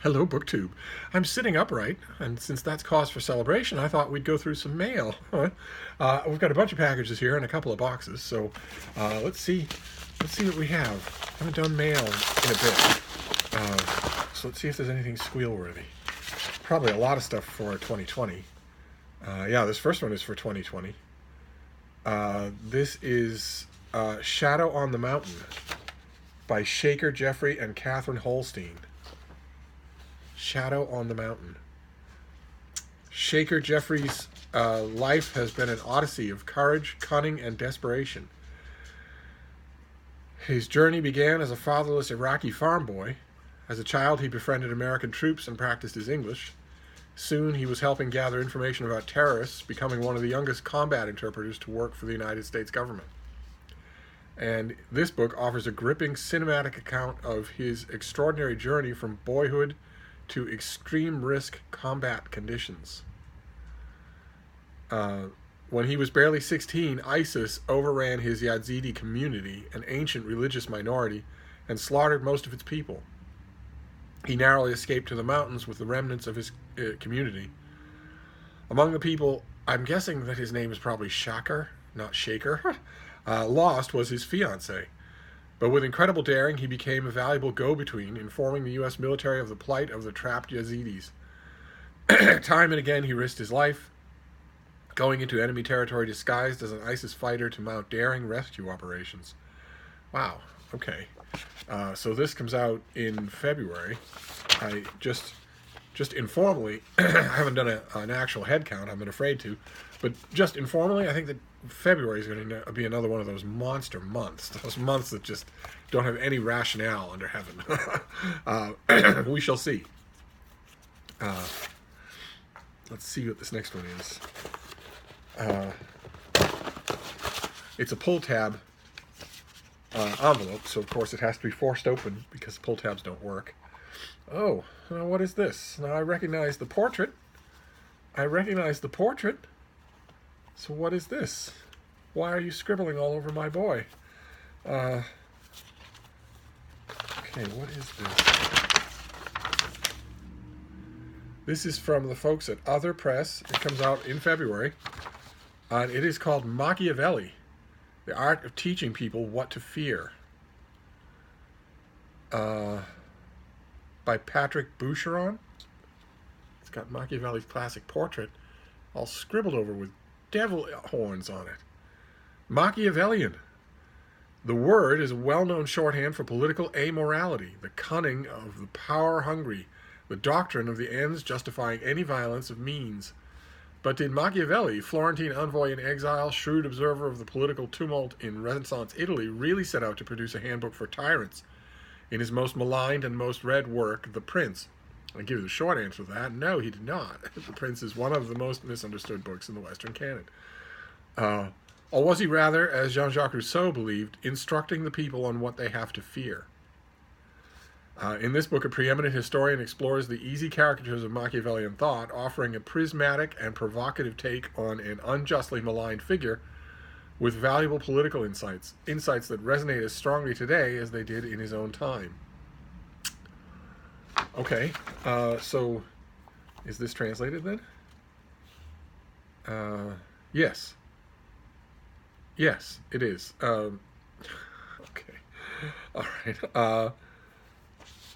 Hello, BookTube. I'm sitting upright, and since that's cause for celebration, I thought we'd go through some mail. We've got a bunch of packages here and a couple of boxes, so let's see what we have. I haven't done mail in a bit, so let's see if there's anything squeal-worthy. Probably a lot of stuff for 2020. Yeah, this first one is for 2020. This is Shadow on the Mountain by Shaker Jeffrey and Catherine Holstein. Shadow on the Mountain. Shaker Jeffrey's life has been an odyssey of courage, cunning, and desperation. His journey began as a fatherless Iraqi farm boy. As a child, he befriended American troops and practiced his English. Soon, he was helping gather information about terrorists, becoming one of the youngest combat interpreters to work for the United States government. And this book offers a gripping cinematic account of his extraordinary journey from boyhood to extreme risk combat conditions. When he was barely 16, ISIS overran his Yazidi community, an ancient religious minority, and slaughtered most of its people. He narrowly escaped to the mountains with the remnants of his community. Among the people, I'm guessing that his name is probably Shaker, not Shaker, lost was his fiancée. But with incredible daring, he became a valuable go-between, informing the U.S. military of the plight of the trapped Yazidis. Time and again, he risked his life, going into enemy territory disguised as an ISIS fighter to mount daring rescue operations. Wow, okay. So this comes out in February. I just informally, I haven't done an actual head count, I've been afraid to, but just informally, I think that February is going to be another one of those monster months, those months that just don't have any rationale under heaven. We shall see. Let's see what this next one is. It's a pull tab envelope, so of course it has to be forced open because pull tabs don't work. Oh, what is this? Now I recognize the portrait. So what is this? Why are you scribbling all over my boy? Okay, what is this? This is from the folks at Other Press. It comes out in February. And it is called Machiavelli, The Art of Teaching People What to Fear. By Patrick Boucheron. It's got Machiavelli's classic portrait all scribbled over with devil horns on it. Machiavellian. The word is a well-known shorthand for political amorality, the cunning of the power-hungry, the doctrine of the ends justifying any violence of means. But did Machiavelli, Florentine envoy in exile, shrewd observer of the political tumult in Renaissance Italy, really set out to produce a handbook for tyrants? In his most maligned and most read work, The Prince. I'll give you the short answer to that. No, he did not. The Prince is one of the most misunderstood books in the Western canon. Or was he rather, as Jean-Jacques Rousseau believed, instructing the people on what they have to fear? In this book, a preeminent historian explores the easy caricatures of Machiavellian thought, offering a prismatic and provocative take on an unjustly maligned figure with valuable political insights that resonate as strongly today as they did in his own time. Okay, so is this translated then? Yes. Yes, it is. Okay. All right.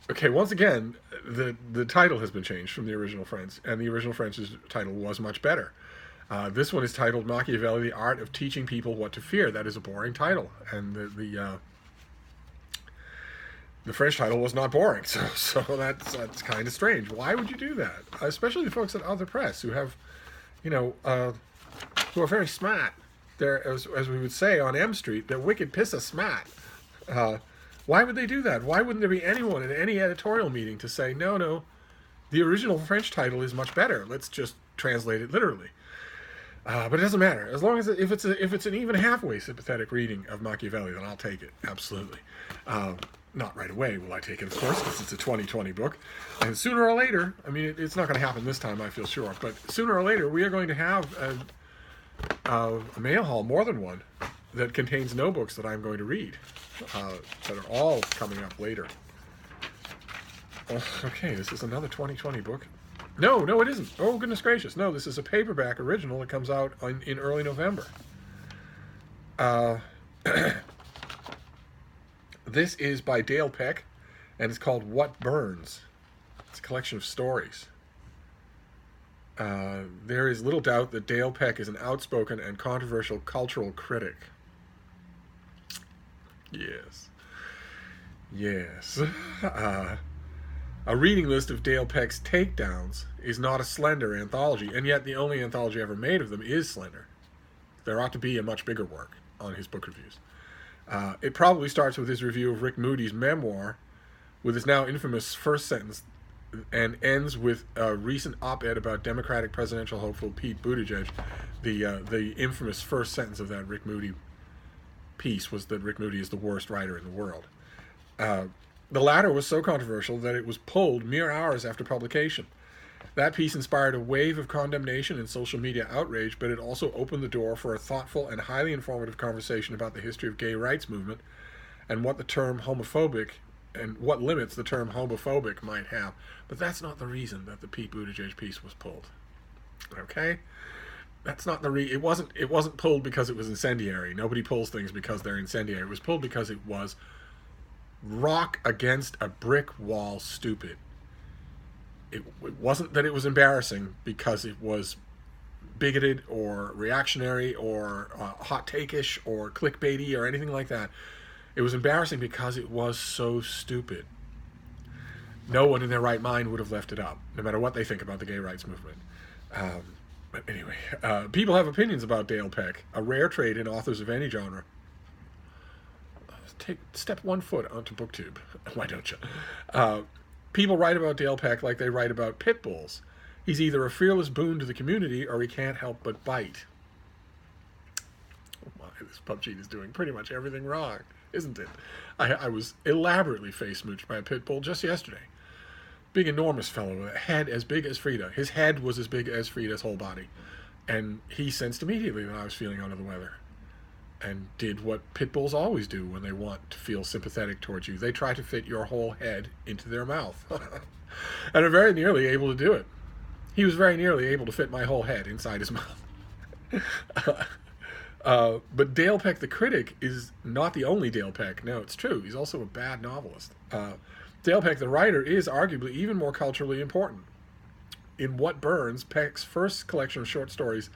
Okay, once again, the title has been changed from the original French, and the original French's title was much better. This one is titled Machiavelli, The Art of Teaching People What to Fear. That is a boring title, and the French title was not boring, so that's kind of strange. Why would you do that? Especially the folks at Other Press who have, who are very smart. They're, as we would say on M Street, they're wicked pissa smart. Why would they do that? Why wouldn't there be anyone at any editorial meeting to say, no, the original French title is much better. Let's just translate it literally. But it doesn't matter. As long as if it's an even halfway sympathetic reading of Machiavelli, then I'll take it. Absolutely. Not right away will I take it, of course, because it's a 2020 book. And sooner or later, I mean, it's not going to happen this time, I feel sure, but sooner or later we are going to have a mail haul, more than one, that contains no books that I'm going to read, that are all coming up later. Oh, okay, this is another 2020 book. No, it isn't. Oh, goodness gracious. No, this is a paperback original that comes out in early November. This is by Dale Peck, and it's called What Burns. It's a collection of stories. There is little doubt that Dale Peck is an outspoken and controversial cultural critic. Yes. A reading list of Dale Peck's takedowns is not a slender anthology, and yet the only anthology ever made of them is slender. There ought to be a much bigger work on his book reviews. It probably starts with his review of Rick Moody's memoir, with his now infamous first sentence, and ends with a recent op-ed about Democratic presidential hopeful Pete Buttigieg. The infamous first sentence of that Rick Moody piece was that Rick Moody is the worst writer in the world. The latter was so controversial that it was pulled mere hours after publication. That piece inspired a wave of condemnation and social media outrage, but it also opened the door for a thoughtful and highly informative conversation about the history of gay rights movement and what the term homophobic and what limits the term homophobic might have. But that's not the reason that the Pete Buttigieg piece was pulled. Okay? That's not the it wasn't pulled because it was incendiary. Nobody pulls things because they're incendiary. It was pulled because it was rock against a brick wall stupid. It wasn't that it was embarrassing because it was bigoted or reactionary or hot take-ish or clickbaity or anything like that. It was embarrassing because it was so stupid. No one in their right mind would have left it up, no matter what they think about the gay rights movement. But anyway, people have opinions about Dale Peck, a rare trait in authors of any genre. Step 1 foot onto BookTube. Why don't you? People write about Dale Peck like they write about pit bulls. He's either a fearless boon to the community or he can't help but bite. Oh my, this pub cheat is doing pretty much everything wrong, isn't it? I was elaborately face smooched by a pit bull just yesterday. Big, enormous fellow with a head as big as Frida. His head was as big as Frida's whole body. And he sensed immediately that I was feeling under the weather. And did what pit bulls always do when they want to feel sympathetic towards you. They try to fit your whole head into their mouth. And are very nearly able to do it. He was very nearly able to fit my whole head inside his mouth. But Dale Peck the critic is not the only Dale Peck. No, it's true. He's also a bad novelist. Dale Peck the writer is arguably even more culturally important. In What Burns, Peck's first collection of short stories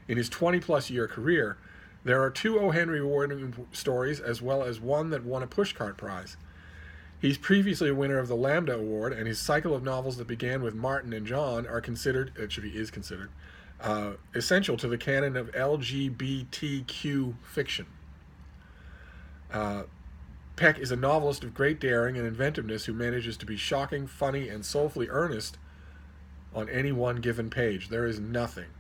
in his 20-plus year career, there are 2 O. Henry Award stories as well as one that won a Pushcart Prize. He's previously a winner of the Lambda Award, and his cycle of novels that began with Martin and John are considered, essential to the canon of LGBTQ fiction. Peck is a novelist of great daring and inventiveness who manages to be shocking, funny, and soulfully earnest on any one given page. There is nothing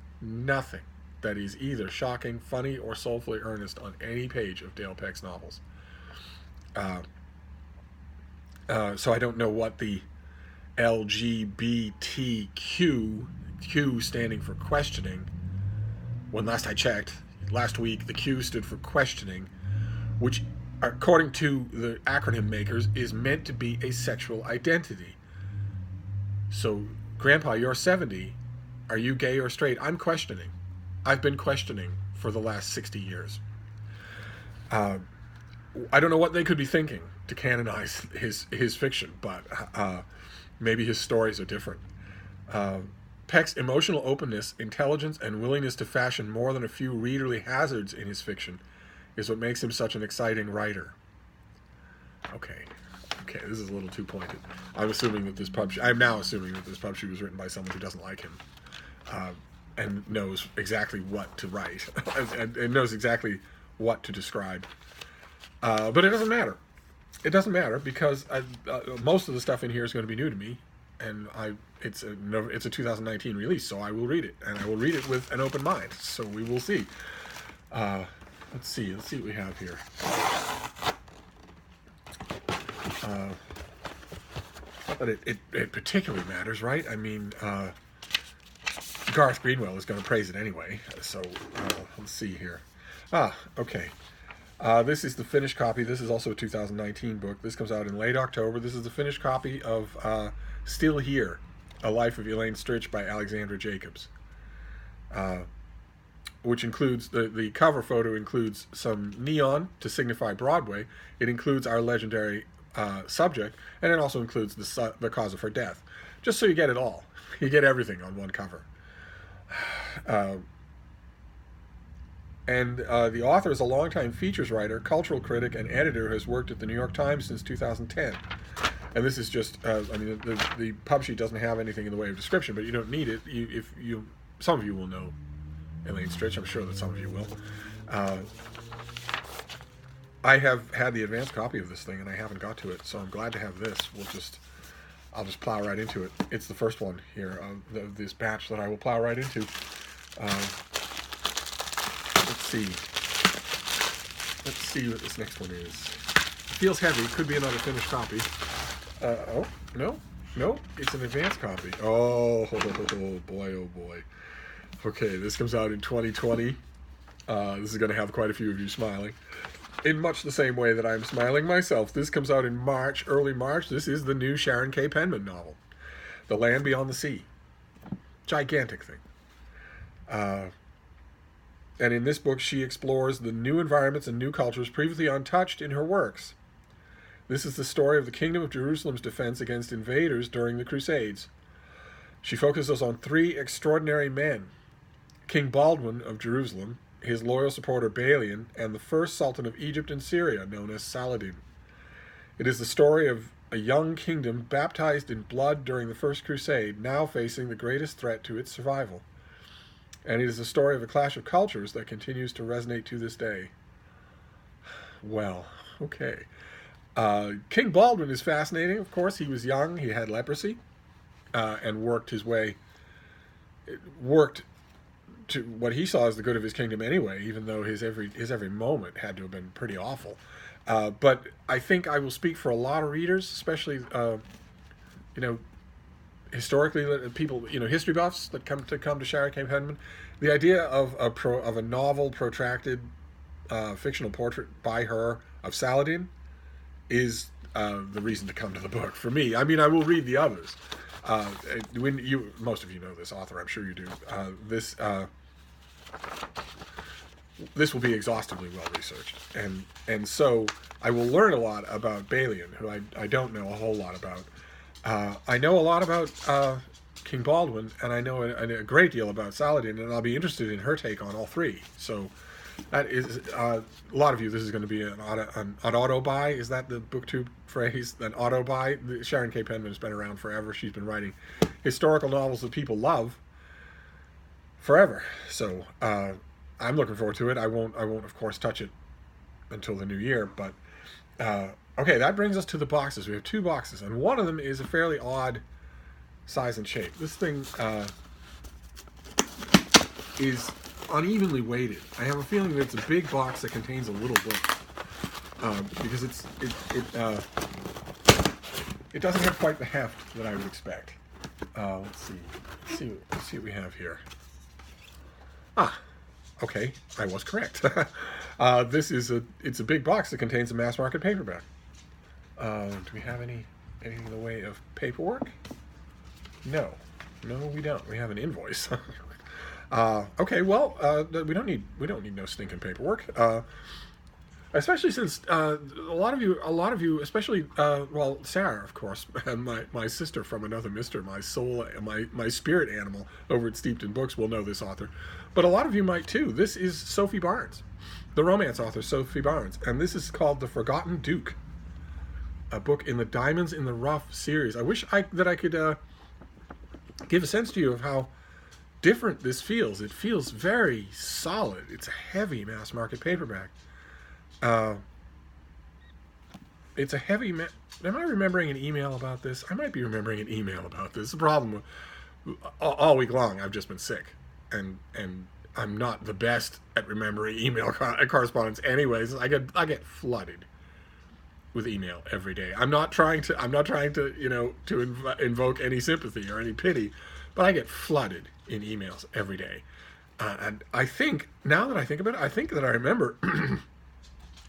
that is either shocking, funny, or soulfully earnest on any page of Dale Peck's novels. So I don't know what the LGBTQ, Q standing for questioning, when last I checked, last week, the Q stood for questioning, which, according to the acronym makers, is meant to be a sexual identity. So, Grandpa, you're 70. Are you gay or straight? I'm questioning. I've been questioning for the last 60 years. I don't know what they could be thinking to canonize his fiction, but maybe his stories are different. Peck's emotional openness, intelligence, and willingness to fashion more than a few readerly hazards in his fiction is what makes him such an exciting writer. Okay, this is a little too pointed. I'm now assuming that this pub sheet was written by someone who doesn't like him, and knows exactly what to write, and knows exactly what to describe. But it doesn't matter. It doesn't matter because most of the stuff in here is going to be new to me, and it's a 2019 release, so I will read it, and I will read it with an open mind. So we will see. Let's see what we have here. Not that it particularly matters, right? I mean, Garth Greenwell is going to praise it anyway. So let's see here. Okay. This is the finished copy. This is also a 2019 book. This comes out in late October. This is the finished copy of Still Here, A Life of Elaine Stritch by Alexandra Jacobs, which includes, the cover photo includes some neon to signify Broadway. It includes our legendary subject, and it also includes the cause of her death. Just so you get it all. You get everything on one cover. And the author is a longtime features writer, cultural critic, and editor who has worked at the New York Times since 2010. And this is just, I mean, the pub sheet doesn't have anything in the way of description, but you don't need it. Some of you will know Elaine Stritch. I'm sure that some of you will. I have had the advanced copy of this thing, and I haven't got to it, so I'm glad to have this. I'll just plow right into it. It's the first one here of this batch that I will plow right into. Let's see what this next one is. It feels heavy. Could be another finished copy. Oh, no, it's an advanced copy. Oh, boy, oh boy. Okay, this comes out in 2020. This is going to have quite a few of you smiling. In much the same way that I'm smiling myself. This comes out in March, early March. This is the new Sharon Kay Penman novel, The Land Beyond the Sea. Gigantic thing. And in this book, she explores the new environments and new cultures previously untouched in her works. This is the story of the Kingdom of Jerusalem's defense against invaders during the Crusades. She focuses on 3 extraordinary men: King Baldwin of Jerusalem, his loyal supporter Balian, and the first Sultan of Egypt and Syria, known as Saladin. It is the story of a young kingdom baptized in blood during the First Crusade, now facing the greatest threat to its survival. And it is a story of a clash of cultures that continues to resonate to this day. Well, okay. King Baldwin is fascinating, of course. He was young, he had leprosy, and worked to what he saw as the good of his kingdom anyway, even though his every moment had to have been pretty awful. But I think I will speak for a lot of readers, especially historically people, history buffs that come to Sharon Kay Penman. The idea of a novel, protracted fictional portrait by her of Saladin is the reason to come to the book for me. I mean, I will read the others. Most of you know this author, I'm sure you do. This will be exhaustively well researched, and so I will learn a lot about Balian, who I don't know a whole lot about. I know a lot about King Baldwin, and I know a great deal about Saladin, and I'll be interested in her take on all 3. So that is a lot of you. This is going to be an auto buy. Is that the BookTube phrase? An auto buy. Sharon Kay Penman has been around forever. She's been writing historical novels that people love forever. So I'm looking forward to it. I won't of course touch it until the new year. But okay, that brings us to the boxes. We have 2 boxes, and one of them is a fairly odd size and shape. This thing is unevenly weighted. I have a feeling that it's a big box that contains a little book, because it doesn't have quite the heft that I would expect. Let's see what we have here. Okay, I was correct. It's a big box that contains a mass market paperback. Do we have anything in the way of paperwork? No, we don't. We have an invoice. Okay, well, we don't need no stinking paperwork. Especially since a lot of you, especially Sarah, of course, and my sister from another mister, my soul, my spirit animal over at Steeped in Books will know this author, but a lot of you might too. This is Sophie Barnes, the romance author Sophie Barnes, and this is called The Forgotten Duke, a book in the Diamonds in the Rough series. I wish that I could give a sense to you of how different this feels. It feels very solid. It's a heavy mass market paperback. It's a heavy. Am I remembering an email about this? I might be remembering an email about this. The problem all week long, I've just been sick, and I'm not the best at remembering email correspondence. Anyways, I get flooded with email every day. I'm not trying to to invoke any sympathy or any pity, but I get flooded in emails every day. And I think, now that I think about it, I think that I remember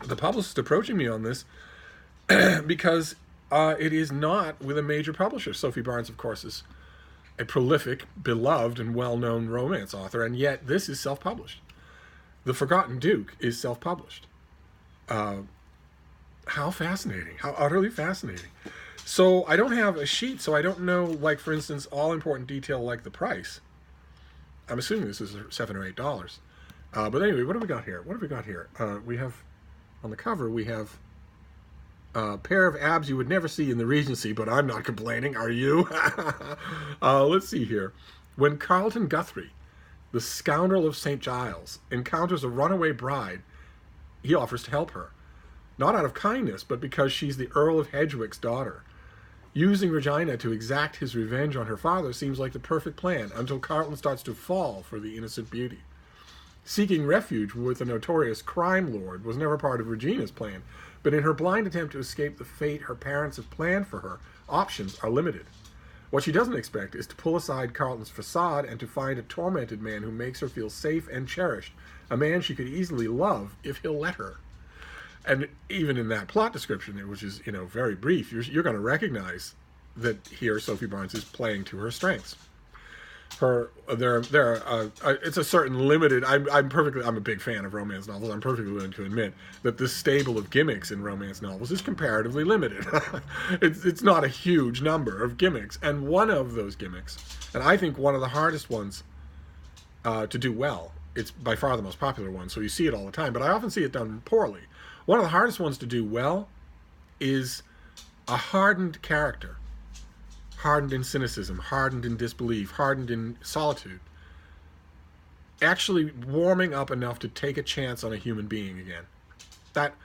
the publicist approaching me on this because it is not with a major publisher. Sophie Barnes, of course, is a prolific, beloved, and well-known romance author, and yet this is self-published. The Forgotten Duke is self-published. How fascinating. How utterly fascinating. So I don't have a sheet, so I don't know, like, for instance, all-important detail like the price. I'm assuming this is $7 or $8. But anyway, what have we got here? What have we got here? We have, on the cover, we have a pair of abs you would never see in the Regency, but I'm not complaining, are you? Let's see here. When Carlton Guthrie, the scoundrel of St. Giles, encounters a runaway bride, he offers to help her. Not out of kindness, but because she's the Earl of Hedgewick's daughter. Using Regina to exact his revenge on her father seems like the perfect plan, until Carlton starts to fall for the innocent beauty. Seeking refuge with a notorious crime lord was never part of Regina's plan, but in her blind attempt to escape the fate her parents have planned for her, options are limited. What she doesn't expect is to pull aside Carlton's facade and to find a tormented man who makes her feel safe and cherished, a man she could easily love if he'll let her. And even in that plot description, which is, very brief, you're going to recognize that here Sophie Barnes is playing to her strengths. It's a certain limited. I'm a big fan of romance novels. I'm perfectly willing to admit that this stable of gimmicks in romance novels is comparatively limited. It's not a huge number of gimmicks, and one of those gimmicks, and I think one of the hardest ones to do well. It's by far the most popular one, so you see it all the time. But I often see it done poorly. One of the hardest ones to do well is a hardened character. Hardened in cynicism, hardened in disbelief, hardened in solitude. Actually warming up enough to take a chance on a human being again. That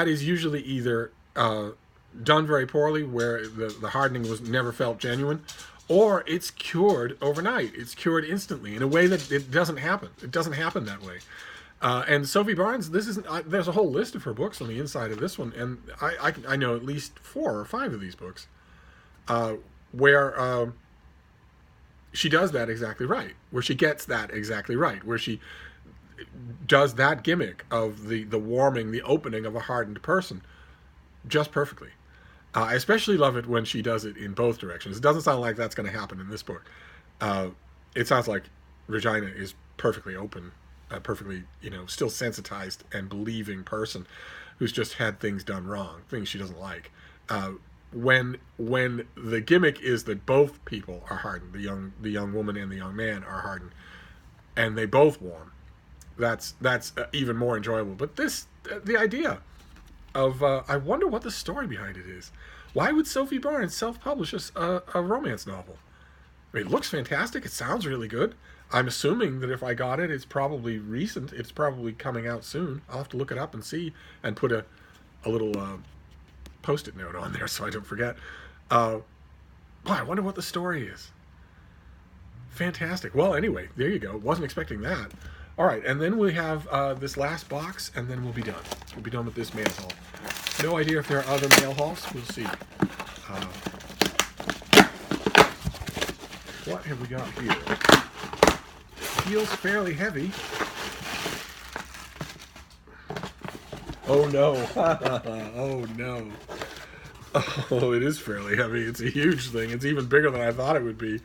is usually either done very poorly, where the hardening was never felt genuine, or it's cured overnight. It's cured instantly in a way that it doesn't happen. It doesn't happen that way. And Sophie Barnes, there's a whole list of her books on the inside of this one, and I know at least 4 or 5 of these books where she does that exactly right, where she gets that exactly right, where she does that gimmick of the warming, the opening of a hardened person just perfectly. I especially love it when she does it in both directions. It doesn't sound like that's going to happen in this book. It sounds like Regina is perfectly open, perfectly, still sensitized and believing person who's just had things done wrong, things she doesn't like. When the gimmick is that both people are hardened, the young woman and the young man are hardened, and they both warm, that's even more enjoyable. But the idea of I wonder what the story behind it is. Why would Sophie Barnes self-publish a romance novel? I mean, it looks fantastic. It sounds really good. I'm assuming that if I got it, it's probably recent. It's probably coming out soon. I'll have to look it up and see, and put a little Post-it note on there so I don't forget. Boy, I wonder what the story is. Fantastic. Well, anyway, there you go. Wasn't expecting that. All right, and then we have this last box, and then we'll be done. We'll be done with this mail haul. No idea if there are other mail hauls. We'll see. What have we got here? Feels fairly heavy. Oh no. Oh no. Oh, it is fairly heavy. It's a huge thing. It's even bigger than I thought it would be.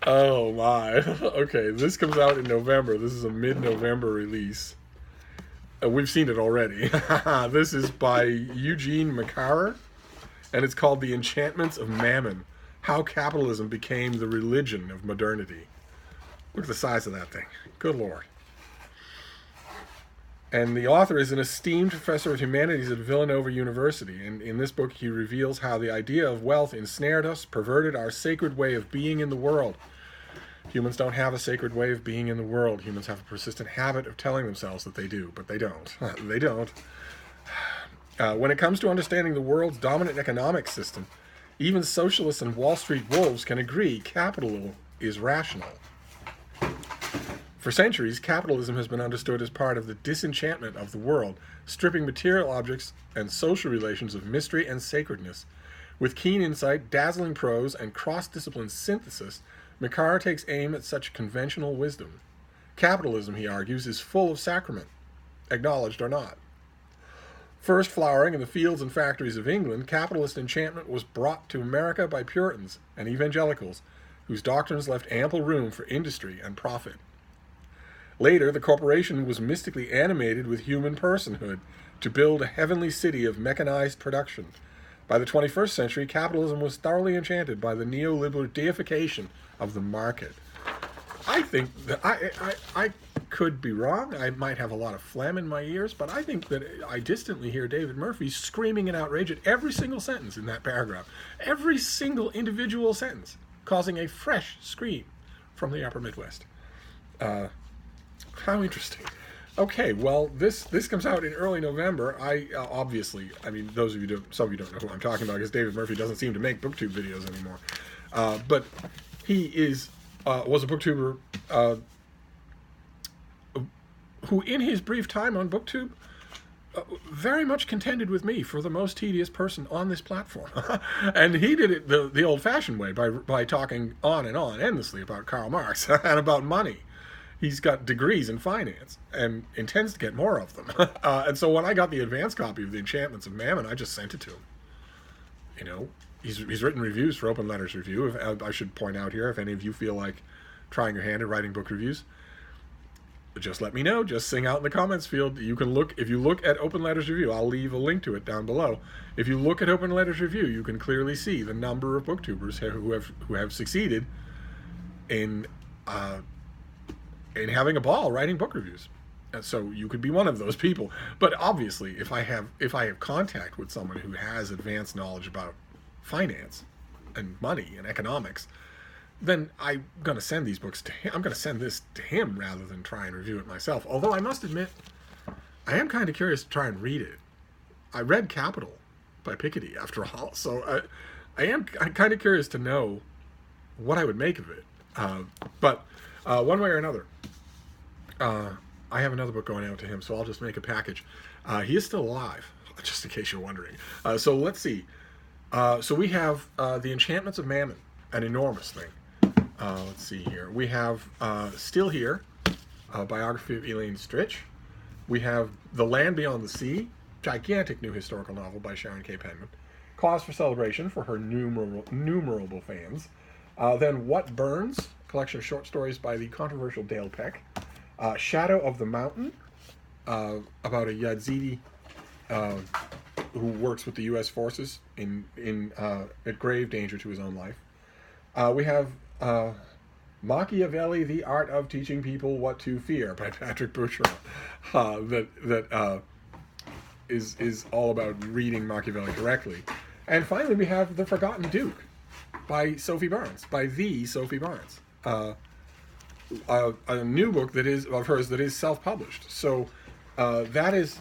Oh my. Okay, this comes out in November. This is a mid-November release. We've seen it already. This is by Eugene McCarrer, and it's called The Enchantments of Mammon: How Capitalism Became the Religion of Modernity. Look at the size of that thing. Good Lord. And the author is an esteemed professor of humanities at Villanova University. And in this book, he reveals how the idea of wealth ensnared us, perverted our sacred way of being in the world. Humans don't have a sacred way of being in the world. Humans have a persistent habit of telling themselves that they do, but they don't. They don't. When it comes to understanding the world's dominant economic system, even socialists and Wall Street wolves can agree capital is rational. For centuries, capitalism has been understood as part of the disenchantment of the world, stripping material objects and social relations of mystery and sacredness. With keen insight, dazzling prose, and cross-discipline synthesis, McCarr takes aim at such conventional wisdom. Capitalism, he argues, is full of sacrament, acknowledged or not. First flowering in the fields and factories of England, capitalist enchantment was brought to America by Puritans and evangelicals, whose doctrines left ample room for industry and profit. Later, the corporation was mystically animated with human personhood to build a heavenly city of mechanized production. By the 21st century, capitalism was thoroughly enchanted by the neoliberal deification of the market. I think that I could be wrong. I might have a lot of phlegm in my ears, but I think that I distantly hear David Murphy screaming in outrage at every single sentence in that paragraph. Every single individual sentence causing a fresh scream from the upper Midwest. How interesting. Okay, well, this comes out in early November. Obviously, I mean, some of you don't know who I'm talking about because David Murphy doesn't seem to make BookTube videos anymore. But he was a BookTuber who, in his brief time on BookTube, very much contended with me for the most tedious person on this platform. And he did it the old-fashioned way by talking on and on endlessly about Karl Marx and about money. He's got degrees in finance and intends to get more of them. And so when I got the advanced copy of the Enchantments of Mammon, I just sent it to him. You know, he's written reviews for Open Letters Review. I should point out here, if any of you feel like trying your hand at writing book reviews, just let me know. Just sing out in the comments field. You can look, if you look at Open Letters Review, I'll leave a link to it down below. If you look at Open Letters Review, you can clearly see the number of booktubers who have succeeded in having a ball writing book reviews. And so you could be one of those people. But obviously, if I have contact with someone who has advanced knowledge about finance and money and economics, then I'm going to send these books to him. I'm going to send this to him rather than try and review it myself. Although I must admit, I am kind of curious to try and read it. I read Capital by Piketty, after all, so I'm kind of curious to know what I would make of it. But one way or another, I have another book going out to him, so I'll just make a package. He is still alive, just in case you're wondering. So let's see. So we have The Enchantments of Mammon, an enormous thing. Let's see here. We have Still Here, a biography of Elaine Stritch. We have The Land Beyond the Sea, gigantic new historical novel by Sharon Kay Penman. Cause for celebration for her numerable fans. Then What Burns, collection of short stories by the controversial Dale Peck. Shadow of the Mountain, about a Yazidi who works with the U.S. forces at grave danger to his own life. We have Machiavelli, The Art of Teaching People What to Fear by Patrick Boucheron, that is all about reading Machiavelli correctly. And finally, we have The Forgotten Duke by Sophie Barnes, by the Sophie Barnes. A new book of hers that is self-published. So that is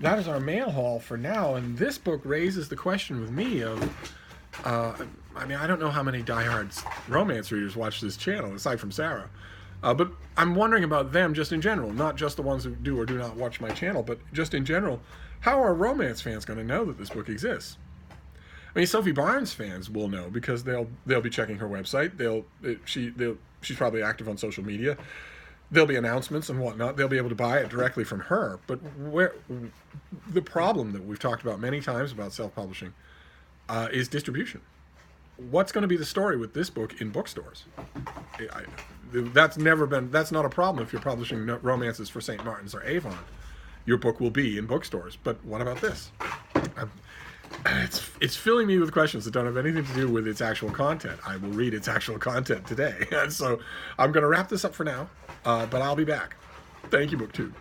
our mail haul for now. And this book raises the question with me of, I mean, I don't know how many diehard romance readers watch this channel, aside from Sarah. But I'm wondering about them just in general, not just the ones who do or do not watch my channel, but just in general. How are romance fans going to know that this book exists? I mean, Sophie Barnes fans will know because they'll be checking her website. She's probably active on social media. There'll be announcements and whatnot. They'll be able to buy it directly from her. But the problem that we've talked about many times about self-publishing is distribution. What's going to be the story with this book in bookstores? That's not a problem if you're publishing romances for St. Martin's or Avon. Your book will be in bookstores. But what about this? It's filling me with questions that don't have anything to do with its actual content. I will read its actual content today. And so I'm going to wrap this up for now, but I'll be back. Thank you, BookTube.